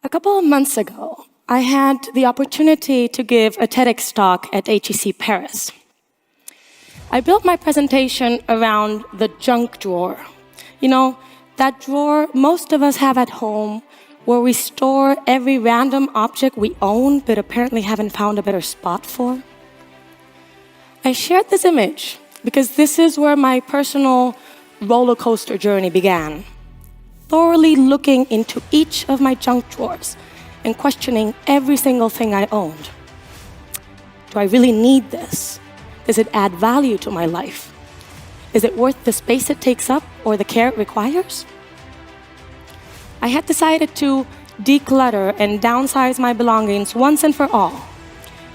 A couple of months ago, I had the opportunity to give a TEDx talk at HEC Paris. I built my presentation around the junk drawer. You know, that drawer most of us have at home where we store every random object we own but apparently haven't found a better spot for. I shared this image because this is where my personal roller coaster journey began. Thoroughly looking into each of my junk drawers and questioning every single thing I owned. Do I really need this? Does it add value to my life? Is it worth the space it takes up or the care it requires? I had decided to declutter and downsize my belongings once and for all,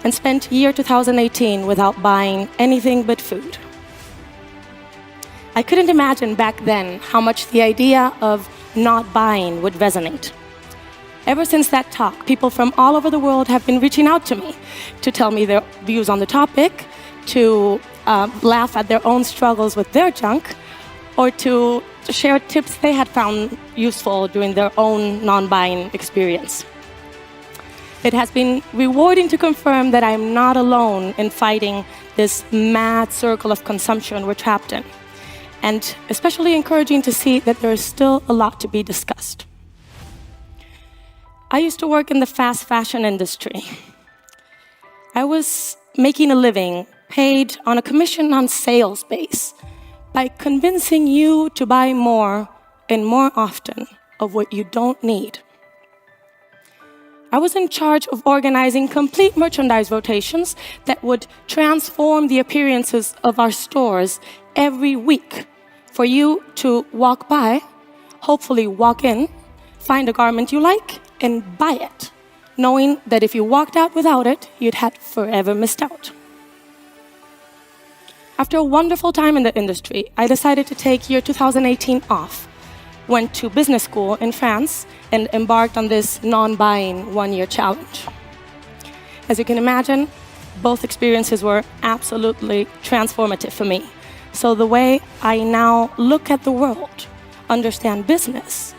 and spent year 2018 without buying anything but food. I couldn't imagine back then how much the idea of not buying would resonate. Ever since that talk, people from all over the world have been reaching out to me to tell me their views on the topic, to laugh at their own struggles with their junk, or to share tips they had found useful during their own non-buying experience. It has been rewarding to confirm that I'm not alone in fighting this mad circle of consumption we're trapped in, and especially encouraging to see that there is still a lot to be discussed. I used to work in the fast fashion industry. I was making a living paid on a commission on sales base by convincing you to buy more and more often of what you don't need. I was in charge of organizing complete merchandise rotations that would transform the appearances of our stores every week for you to walk by, hopefully walk in, find a garment you like, and buy it, knowing that if you walked out without it, you'd had forever missed out. After a wonderful time in the industry, I decided to take year 2018 off, went to business school in France, and embarked on this non-buying one-year challenge. As you can imagine, both experiences were absolutely transformative for me. So the way I now look at the world, understand business,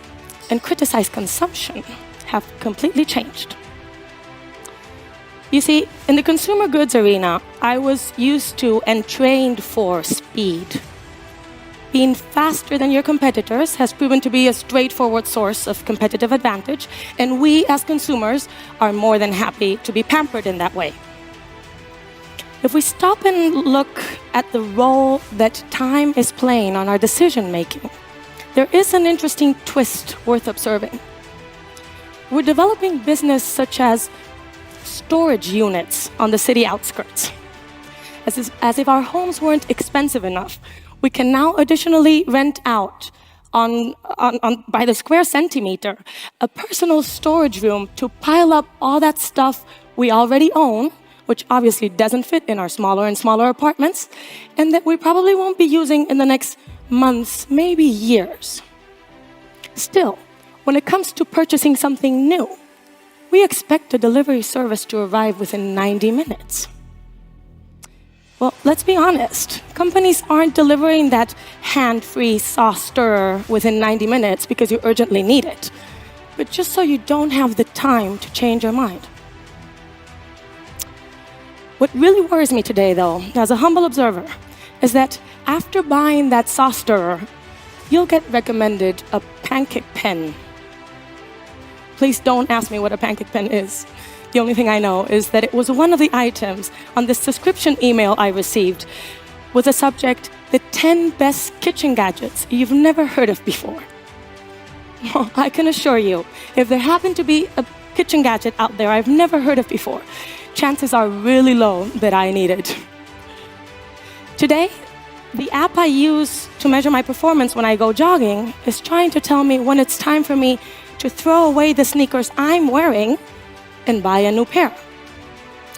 and criticize consumption have completely changed. You see, in the consumer goods arena, I was used to and trained for speed. Being faster than your competitors has proven to be a straightforward source of competitive advantage, and we as consumers are more than happy to be pampered in that way. If we stop and look at the role that time is playing on our decision-making, there is an interesting twist worth observing. We're developing business such as storage units on the city outskirts. As if our homes weren't expensive enough, we can now additionally rent out by the square centimeter a personal storage room to pile up all that stuff we already own, which obviously doesn't fit in our smaller and smaller apartments, and that we probably won't be using in the next months, maybe years. Still, when it comes to purchasing something new, we expect a delivery service to arrive within 90 minutes. Well, let's be honest. Companies aren't delivering that hand-free sauce stirrer within 90 minutes because you urgently need it, but just so you don't have the time to change your mind. What really worries me today, though, as a humble observer, is that after buying that sauce stirrer, you'll get recommended a pancake pen. Please don't ask me what a pancake pen is. The only thing I know is that it was one of the items on the subscription email I received with the subject, the 10 best kitchen gadgets you've never heard of before. Well, I can assure you, if there happened to be a kitchen gadget out there I've never heard of before, chances are really low that I need it. Today, the app I use to measure my performance when I go jogging is trying to tell me when it's time for me to throw away the sneakers I'm wearing and buy a new pair.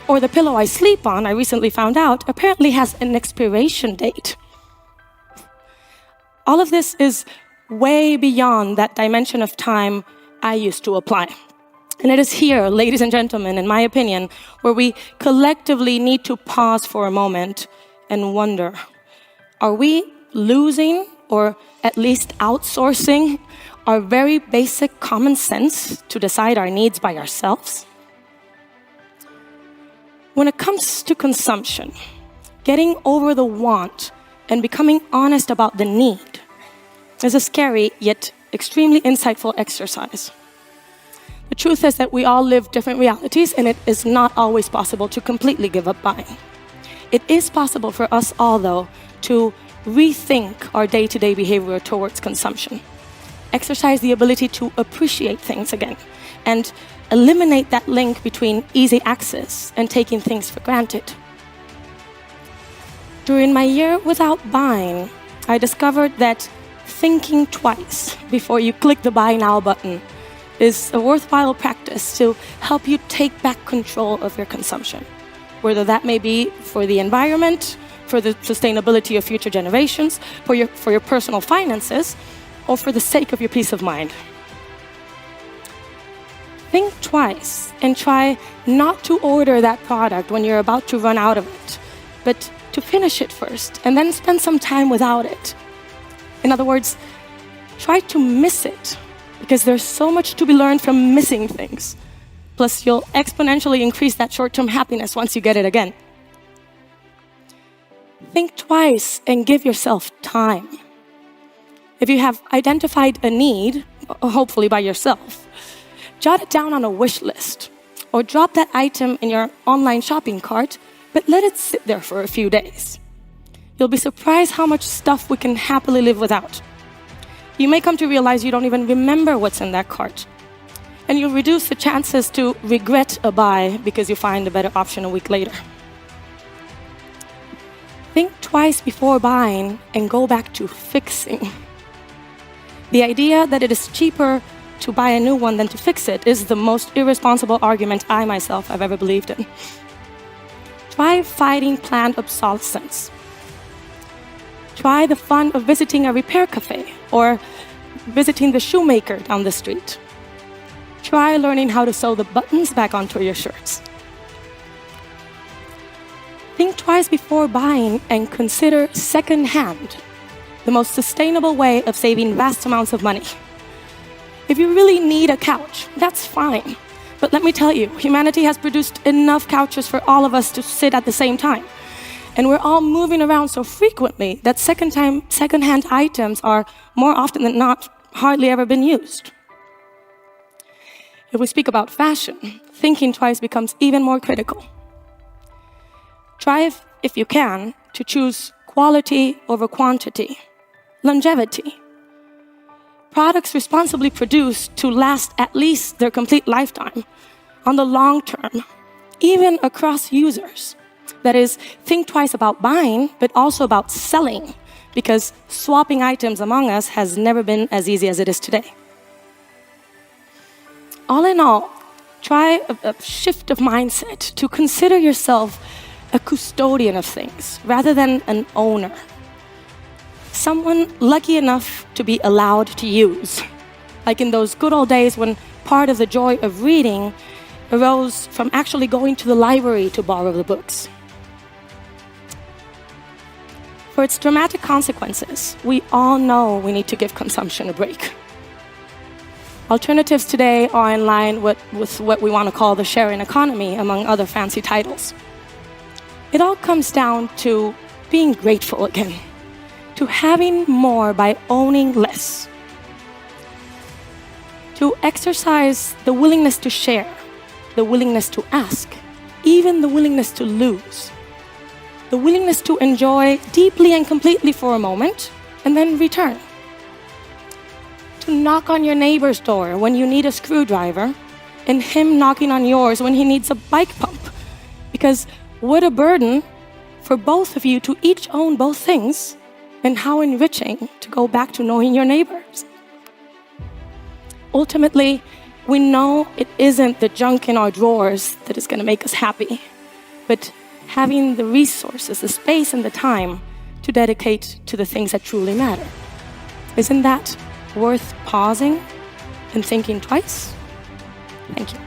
Or the pillow I sleep on, I recently found out, apparently has an expiration date. All of this is way beyond that dimension of time I used to apply. And it is here, ladies and gentlemen, in my opinion, where we collectively need to pause for a moment and wonder, are we losing or at least outsourcing our very basic common sense to decide our needs by ourselves? When it comes to consumption, getting over the want and becoming honest about the need is a scary yet extremely insightful exercise. The truth is that we all live different realities, and it is not always possible to completely give up buying. It is possible for us all, though, to rethink our day-to-day behavior towards consumption, exercise the ability to appreciate things again, and eliminate that link between easy access and taking things for granted. During my year without buying, I discovered that thinking twice before you click the Buy Now button is a worthwhile practice to help you take back control of your consumption, whether that may be for the environment, for the sustainability of future generations, for your personal finances, or for the sake of your peace of mind. Think twice and try not to order that product when you're about to run out of it, but to finish it first and then spend some time without it. In other words, try to miss it, because there's so much to be learned from missing things. Plus, you'll exponentially increase that short-term happiness once you get it again. Think twice and give yourself time. If you have identified a need, hopefully by yourself, jot it down on a wish list or drop that item in your online shopping cart, but let it sit there for a few days. You'll be surprised how much stuff we can happily live without. You may come to realize you don't even remember what's in that cart, and you'll reduce the chances to regret a buy because you find a better option a week later. Think twice before buying and go back to fixing. The idea that it is cheaper to buy a new one than to fix it is the most irresponsible argument I myself have ever believed in. Try fighting planned obsolescence. Try the fun of visiting a repair cafe or visiting the shoemaker down the street. Try learning how to sew the buttons back onto your shirts. Think twice before buying and consider second-hand, the most sustainable way of saving vast amounts of money. If you really need a couch, that's fine. But let me tell you, humanity has produced enough couches for all of us to sit at the same time. And we're all moving around so frequently that second-hand items are, more often than not, hardly ever been used. If we speak about fashion, thinking twice becomes even more critical. Try, if you can, to choose quality over quantity, longevity. Products responsibly produced to last at least their complete lifetime, on the long term, even across users. That is, think twice about buying, but also about selling, because swapping items among us has never been as easy as it is today. All in all, try a shift of mindset to consider yourself a custodian of things rather than an owner. Someone lucky enough to be allowed to use, like in those good old days when part of the joy of reading arose from actually going to the library to borrow the books. For its dramatic consequences, we all know we need to give consumption a break. Alternatives today are in line with what we want to call the sharing economy, among other fancy titles. It all comes down to being grateful again, to having more by owning less, to exercise the willingness to share, the willingness to ask, even the willingness to lose, the willingness to enjoy deeply and completely for a moment and then return, to knock on your neighbor's door when you need a screwdriver and him knocking on yours when he needs a bike pump. Because what a burden for both of you to each own both things, and how enriching to go back to knowing your neighbors. Ultimately, we know it isn't the junk in our drawers that is going to make us happy, but having the resources, the space, and the time to dedicate to the things that truly matter. Isn't that worth pausing and thinking twice? Thank you.